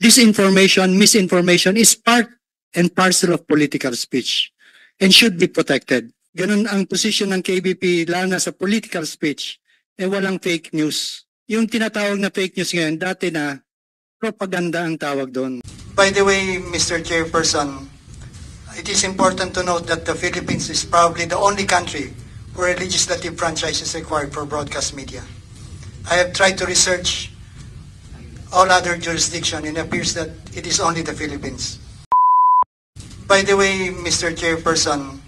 Disinformation, misinformation is part and parcel of political speech and should be protected. Ganun ang posisyon ng KBP lalo na sa political speech, walang fake news. Yung tinatawag na fake news ngayon, dati na propaganda ang tawag doon. By the way, Mr. Chairperson, it is important to note that the Philippines is probably the only country where a legislative franchise is required for broadcast media. I have tried to research all other jurisdictions and it appears that it is only the Philippines. By the way, Mr. Chairperson,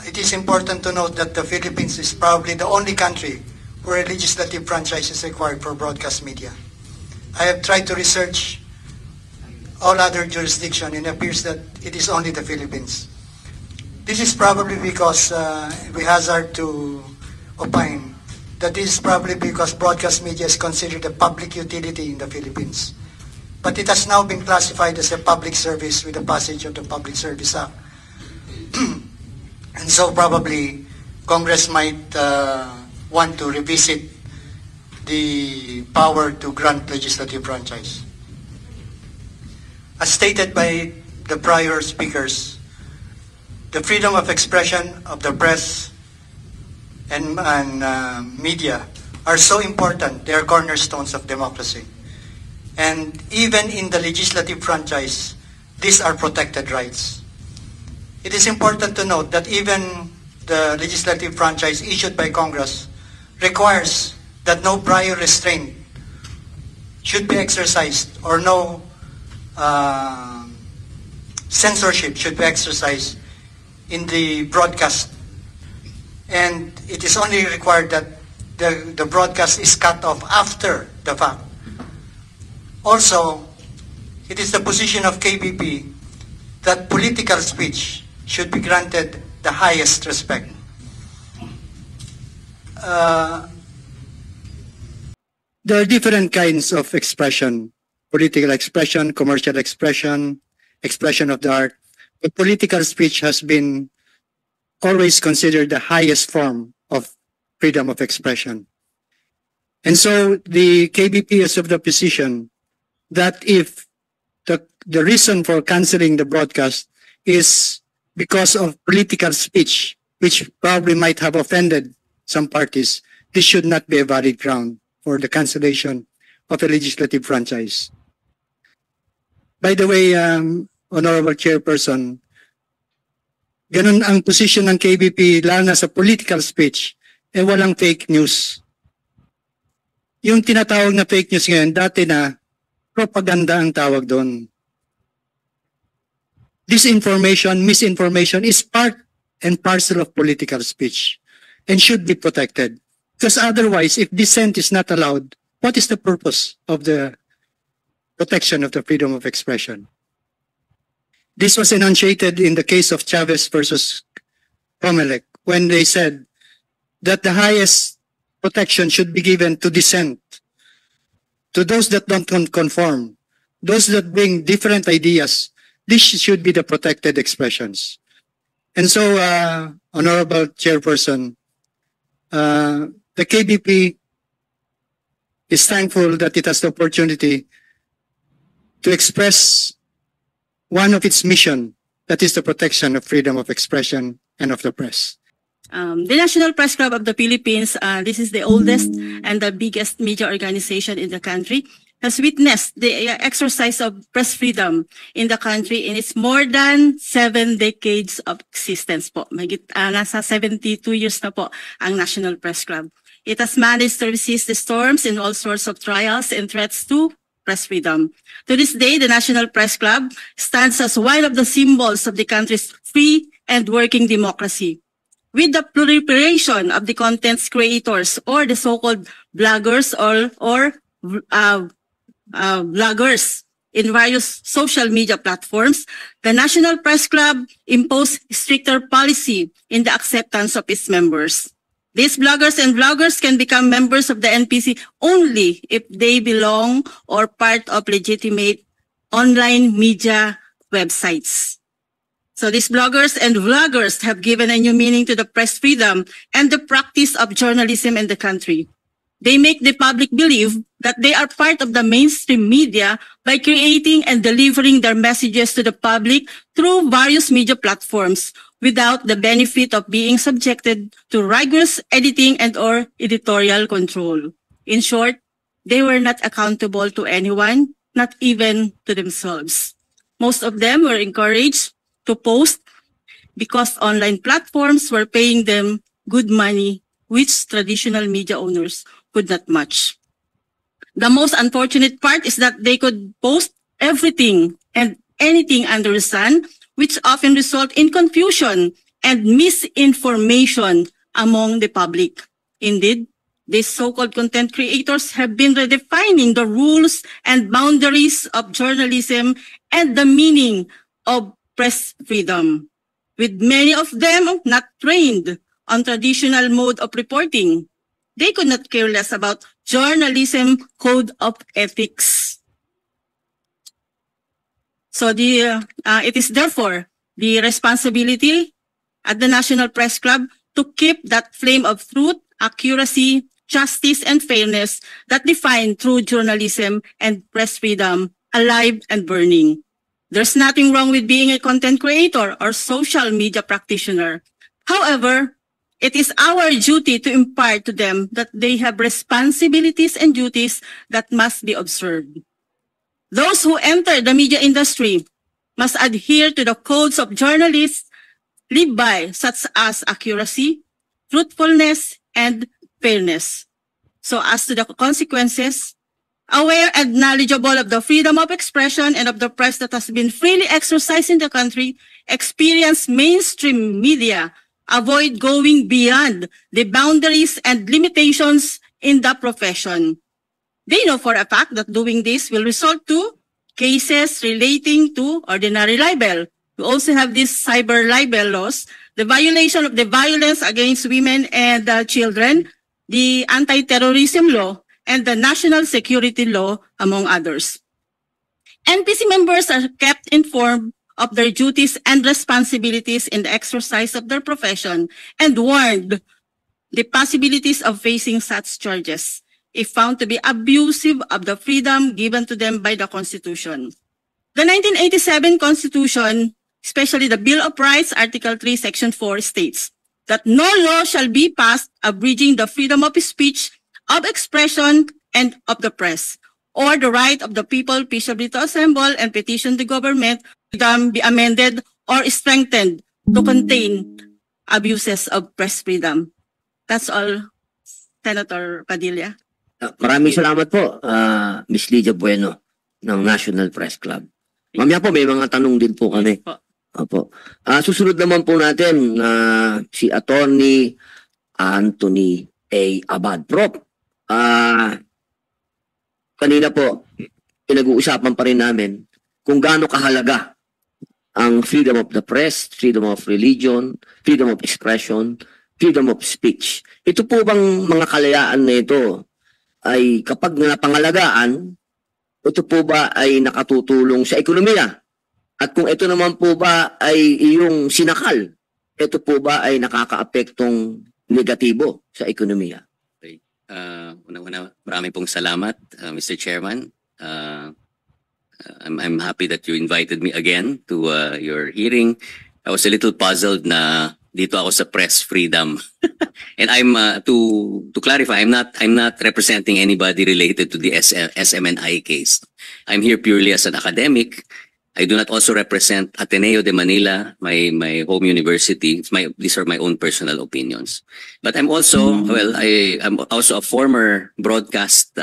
it is important to note that the Philippines is probably the only country where a legislative franchise is required for broadcast media. I have tried to research all other jurisdictions and it appears that it is only the Philippines. This is probably because we hazard to opine that this is probably because broadcast media is considered a public utility in the Philippines. But it has now been classified as a public service with the passage of the Public Service Act. And so probably Congress might want to revisit the power to grant legislative franchise. As stated by the prior speakers, the freedom of expression of the press and media are so important. They are cornerstones of democracy. And even in the legislative franchise, these are protected rights. It is important to note that even the legislative franchise issued by Congress requires that no prior restraint should be exercised or no censorship should be exercised in the broadcast. And it is only required that the broadcast is cut off after the fact. Also, it is the position of KBP that political speech should be granted the highest respect. There are different kinds of expression: political expression, commercial expression, expression of the art. But political speech has been always considered the highest form of freedom of expression. And so the KBP is of the position that if the reason for canceling the broadcast is because of political speech, which probably might have offended some parties, this should not be a valid ground for the cancellation of a legislative franchise. By the way, Honorable Chairperson, ganun ang posisyon ng KBP lalo na sa political speech, walang fake news. Yung tinatawag na fake news ngayon, dati na propaganda ang tawag doon. Disinformation, misinformation is part and parcel of political speech and should be protected. Because otherwise, if dissent is not allowed, what is the purpose of the protection of the freedom of expression? This was enunciated in the case of Chavez versus Comelec when they said that the highest protection should be given to dissent, to those that don't conform, those that bring different ideas. This should be the protected expressions. And so, Honorable Chairperson, the KBP is thankful that it has the opportunity to express one of its mission, that is the protection of freedom of expression and of the press. The National Press Club of the Philippines, this is the oldest and the biggest media organization in the country, has witnessed the exercise of press freedom in the country in its more than 7 decades of existence po. Nasa 72 years na po ang National Press Club. It has managed to resist the storms in all sorts of trials and threats to press freedom. To this day, the National Press Club stands as one of the symbols of the country's free and working democracy. With the proliferation of the content creators or the so-called bloggers or bloggers in various social media platforms, the National Press Club imposed stricter policy in the acceptance of its members. These bloggers and vloggers can become members of the NPC only if they belong or part of legitimate online media websites. So these bloggers and vloggers have given a new meaning to the press freedom and the practice of journalism in the country. They make the public believe that they are part of the mainstream media by creating and delivering their messages to the public through various media platforms without the benefit of being subjected to rigorous editing and or editorial control. In short, they were not accountable to anyone, not even to themselves. Most of them were encouraged to post because online platforms were paying them good money, which traditional media owners could not match. The most unfortunate part is that they could post everything and anything under the sun, which often result in confusion and misinformation among the public. Indeed, these so-called content creators have been redefining the rules and boundaries of journalism and the meaning of press freedom, with many of them not trained on traditional mode of reporting. They could not care less about journalism code of ethics. So it is therefore the responsibility at the National Press Club to keep that flame of truth, accuracy, justice, and fairness that define true journalism and press freedom alive and burning. There's nothing wrong with being a content creator or social media practitioner. However, it is our duty to impart to them that they have responsibilities and duties that must be observed. Those who enter the media industry must adhere to the codes of journalists live by, such as accuracy, truthfulness, and fairness. So as to the consequences, aware and knowledgeable of the freedom of expression and of the press that has been freely exercised in the country, experience mainstream media, avoid going beyond the boundaries and limitations in the profession. They know for a fact that doing this will result to cases relating to ordinary libel. We also have these cyber libel laws, the violation of the violence against women and children, the anti-terrorism law, and the national security law, among others. NPC members are kept informed of their duties and responsibilities in the exercise of their profession and warned the possibilities of facing such charges if found to be abusive of the freedom given to them by the Constitution. The 1987 Constitution, especially the Bill of Rights, Article 3, Section 4, states that no law shall be passed abridging the freedom of speech, of expression, and of the press, or the right of the people peaceably to assemble and petition the government be amended or strengthened to contain abuses of press freedom. That's all, Senator Padilla. Maraming salamat po, Ms. Lydia Bueno ng National Press Club. Mamaya po, may mga tanong din po kami. Opo. Susunod naman po natin si Attorney Anthony A. Abad. Prof, kanina po, pinag-uusapan pa rin namin kung gaano kahalaga ang freedom of the press, freedom of religion, freedom of expression, freedom of speech. Ito po bang mga kalayaan na ito ay kapag napangalagaan, ito po ba ay nakatutulong sa ekonomiya? At kung ito naman po ba ay iyong sinakal, ito po ba ay nakakaapektong negatibo sa ekonomiya? Okay. Una-una, marami pong salamat, Mr. Chairman. I'm happy that you invited me again to your hearing. I was a little puzzled na dito ako sa press freedom. And I'm to clarify, I'm not representing anybody related to the SMNI case. I'm here purely as an academic. I do not also represent Ateneo de Manila, my home university. These are my own personal opinions. But I'm also, I'm also a former broadcast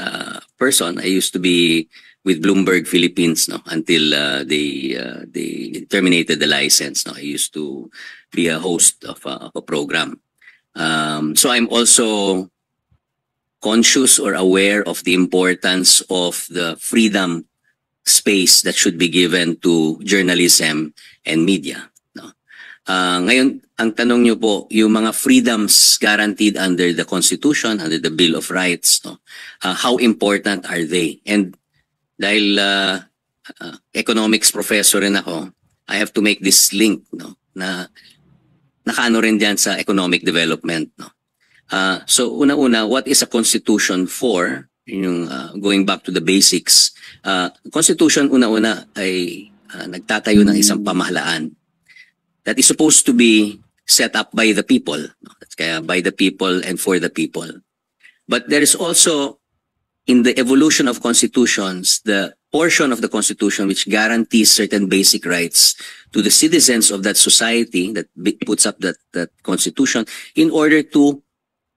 person. I used to be with Bloomberg Philippines, no, until they terminated the license. No, I used to be a host of a program. So I'm also conscious or aware of the importance of the freedom space that should be given to journalism and media. No? Ngayon, ang tanong niyo po, yung mga freedoms guaranteed under the Constitution, under the Bill of Rights, no? How important are they? And dahil economics professor rin ako, I have to make this link, no, na nakaano rin diyan sa economic development, no. So una-una, what is a constitution for? Yung going back to the basics. Constitution una-una ay nagtatayo ng isang pamahalaan that is supposed to be set up by the people. That's kaya by the people and for the people. But there is also in the evolution of constitutions, the portion of the constitution which guarantees certain basic rights to the citizens of that society that puts up that constitution in order to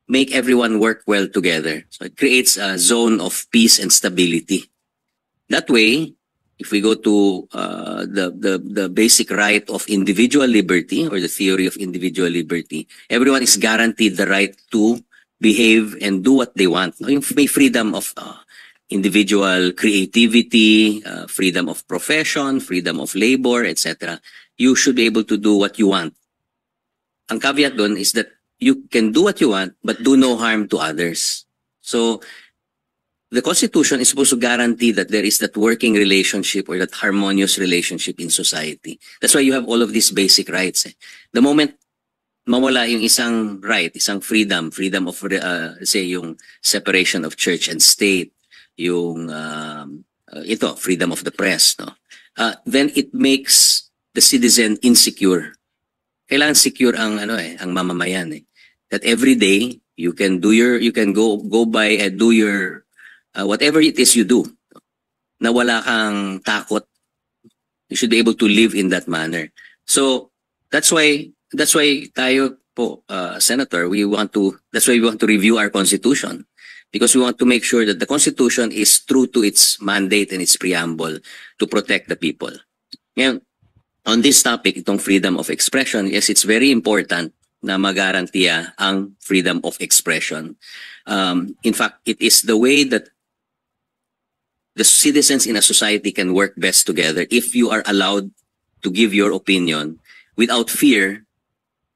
make everyone work well together. So it creates a zone of peace and stability. That way, if we go to the basic right of individual liberty or the theory of individual liberty, everyone is guaranteed the right to behave and do what they want. Yung may freedom of individual creativity, freedom of profession, freedom of labor, etc. You should be able to do what you want. Ang caveat doon is that you can do what you want, but do no harm to others. So, the Constitution is supposed to guarantee that there is that working relationship or that harmonious relationship in society. That's why you have all of these basic rights. The moment mawala yung isang right, isang freedom of, say, yung separation of church and state, yung, freedom of the press, no? Then it makes the citizen insecure. Kailangan secure ang, ang mamamayan, eh. That every day, you can go by and do your, whatever it is you do, na wala kang takot. You should be able to live in that manner. So, that's why tayo po, Senator, that's why we want to review our Constitution. Because we want to make sure that the Constitution is true to its mandate and its preamble to protect the people. Ngayon, on this topic, itong freedom of expression, yes, it's very important na magarantiya ang freedom of expression. In fact, it is the way that the citizens in a society can work best together if you are allowed to give your opinion without fear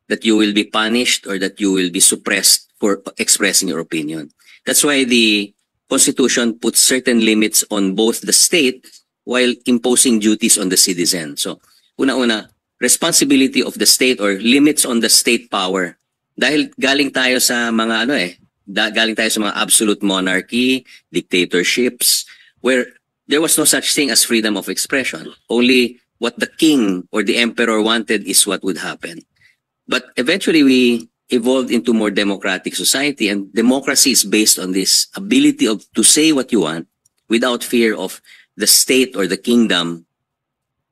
that you will be punished or that you will be suppressed for expressing your opinion. That's why the Constitution puts certain limits on both the state while imposing duties on the citizen. So, una-una, responsibility of the state or limits on the state power. Dahil galing tayo sa mga galing tayo sa mga absolute monarchy, dictatorships, where there was no such thing as freedom of expression. Only what the king or the emperor wanted is what would happen. But eventually we evolved into more democratic society, and democracy is based on this ability to say what you want without fear of the state or the kingdom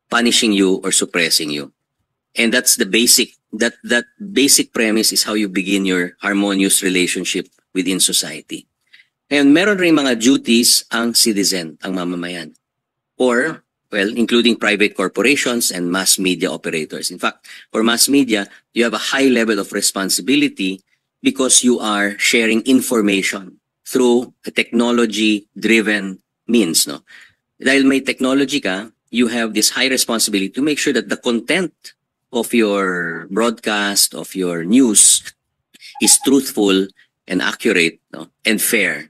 punishing you or suppressing you. And that's the basic, that basic premise is how you begin your harmonious relationship within society. And meron rin mga duties ang citizen, ang mamamayan. Or, well, including private corporations and mass media operators. In fact, for mass media, you have a high level of responsibility because you are sharing information through a technology-driven means, no? Dahil may technology ka, you have this high responsibility to make sure that the content of your broadcast, of your news, is truthful and accurate, no? And fair.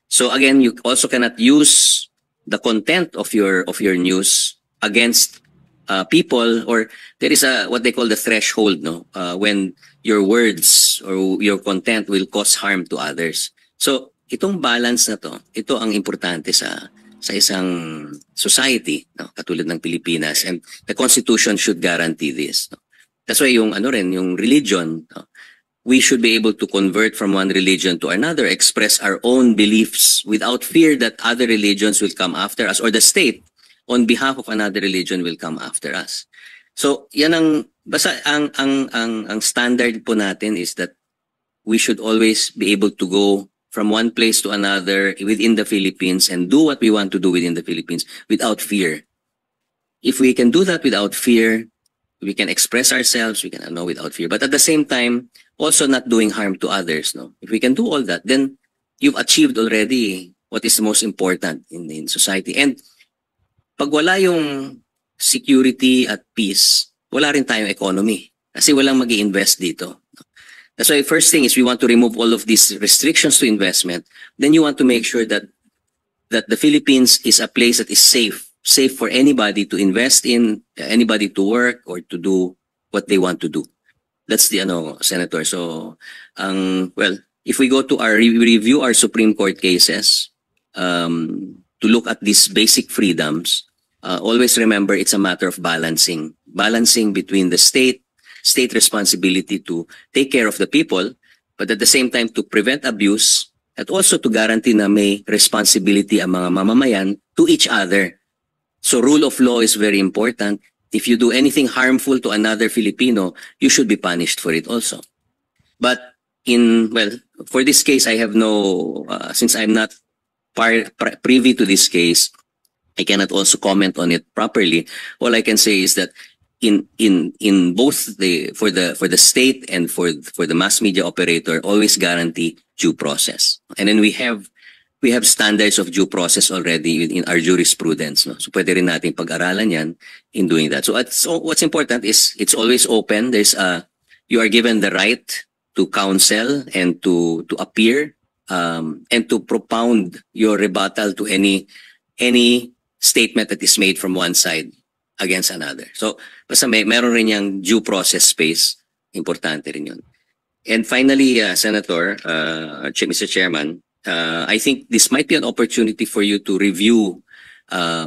So again, you also cannot use the content of your news against people, or there is what they call the threshold, no? When your words or your content will cause harm to others. So itong balance na to, ito ang importante sa isang society, no? Katulad ng Pilipinas, and the Constitution should guarantee this, no? That's why yung yung religion, no? We should be able to convert from one religion to another, express our own beliefs without fear that other religions will come after us, or the state on behalf of another religion will come after us. So, yan ang standard po natin is that we should always be able to go from one place to another within the Philippines and do what we want to do within the Philippines without fear. If we can do that without fear, we can express ourselves, we can know without fear, but at the same time, also not doing harm to others, no? If we can do all that, then you've achieved already what is the most important in society. And pag wala yung security at peace, wala rin tayong economy. Kasi walang mag-i-invest dito. That's why first thing is we want to remove all of these restrictions to investment. Then you want to make sure that the Philippines is a place that is safe for anybody to invest in, anybody to work or to do what they want to do. That's the Senator. So, well, if we go to review our Supreme Court cases, to look at these basic freedoms, always remember it's a matter of balancing between the state responsibility to take care of the people, but at the same time to prevent abuse at also to guarantee na may responsibility ang mga mamamayan to each other. So rule of law is very important. If you do anything harmful to another Filipino, you should be punished for it also. But for this case, I have no, since I'm not privy to this case, I cannot also comment on it properly. All I can say is that in both for the state and for the mass media operator, always guarantee due process. And then we have standards of due process already in our jurisprudence. No? So pwede rin natin pag-aralan yan in doing that. So what's important is it's always open. You are given the right to counsel and to appear and to propound your rebuttal to any statement that is made from one side against another. So basta meron rin yung due process space, importante rin yun. And finally, Senator, Mr. Chairman, I think this might be an opportunity for you to review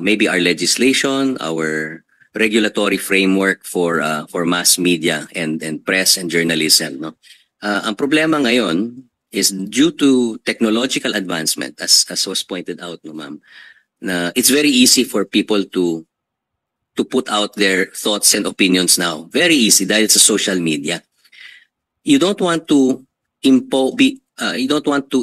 maybe our legislation, our regulatory framework for mass media and press and journalism. No? Ang problema ngayon is due to technological advancement, as was pointed out, no, ma'am, na it's very easy for people to put out their thoughts and opinions now. Very easy dahil sa social media. You don't want to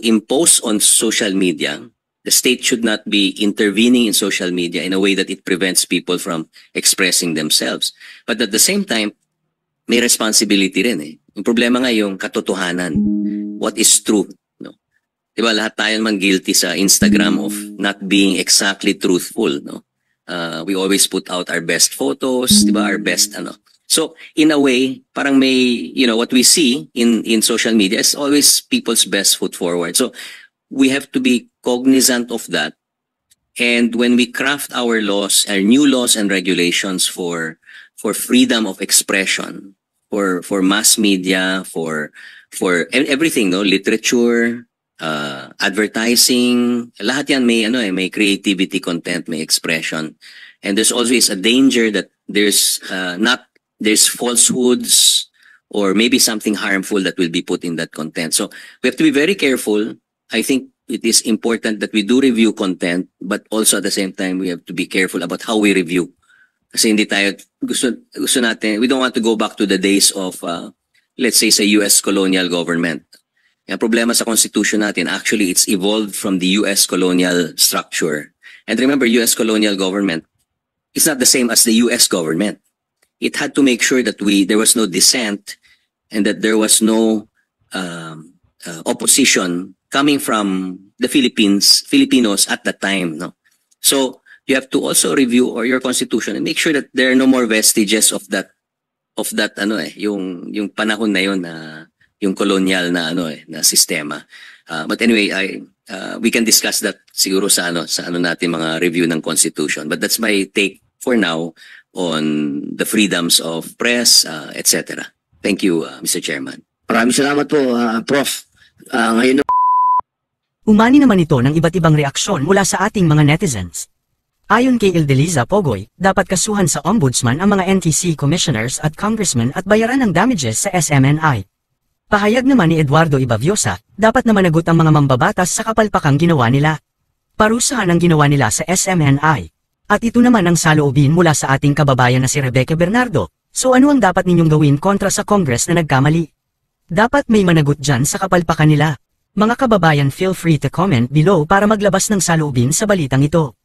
impose on social media. The state should not be intervening in social media in a way that it prevents people from expressing themselves. But at the same time, may responsibility rin eh. Yung problema nga yung katotohanan. What is true? No? Diba lahat tayo naman guilty sa Instagram of not being exactly truthful. No? We always put out our best photos, diba? Our best ano. So in a way, parang may, what we see in social media is always people's best foot forward. So we have to be cognizant of that. And when we craft our laws, our new laws and regulations for freedom of expression, for mass media, for everything, no, literature, advertising, lahat yan may creativity, content, may expression. And there's always a danger that there's falsehoods or maybe something harmful that will be put in that content. So we have to be very careful. I think it is important that we do review content, but also at the same time, we have to be careful about how we review. Kasi hindi tayo, gusto natin, we don't want to go back to the days of, let's say, sa US colonial government. Yung problema sa constitution natin, actually, it's evolved from the US colonial structure. And remember, US colonial government is not the same as the US government. It had to make sure that there was no dissent and that there was no opposition coming from the Filipinos at the time. No? So you have to also review your constitution and make sure that there are no more vestiges of that yung panahon na yun na yung colonial na na sistema. But anyway, we can discuss that siguro sa natin mga review ng constitution. But that's my take for now on the freedoms of press, etc. Thank you, Mr. Chairman. Maraming salamat po, Prof. Ngayon Umani naman ito ng iba't ibang reaksyon mula sa ating mga netizens. Ayon kay Eldeliza Pogoy, dapat kasuhan sa ombudsman ang mga NTC commissioners at congressmen at bayaran ng damages sa SMNI. Pahayag naman ni Eduardo Ibaviosa, dapat na managot ang mga mambabatas sa kapalpakang ginawa nila. Parusahan ang ginawa nila sa SMNI. At ito naman ang saloobin mula sa ating kababayan na si Rebecca Bernardo. So ano ang dapat ninyong gawin kontra sa Congress na nagkamali? Dapat may managot dyan sa kapalpakan nila. Mga kababayan, feel free to comment below para maglabas ng saloobin sa balitang ito.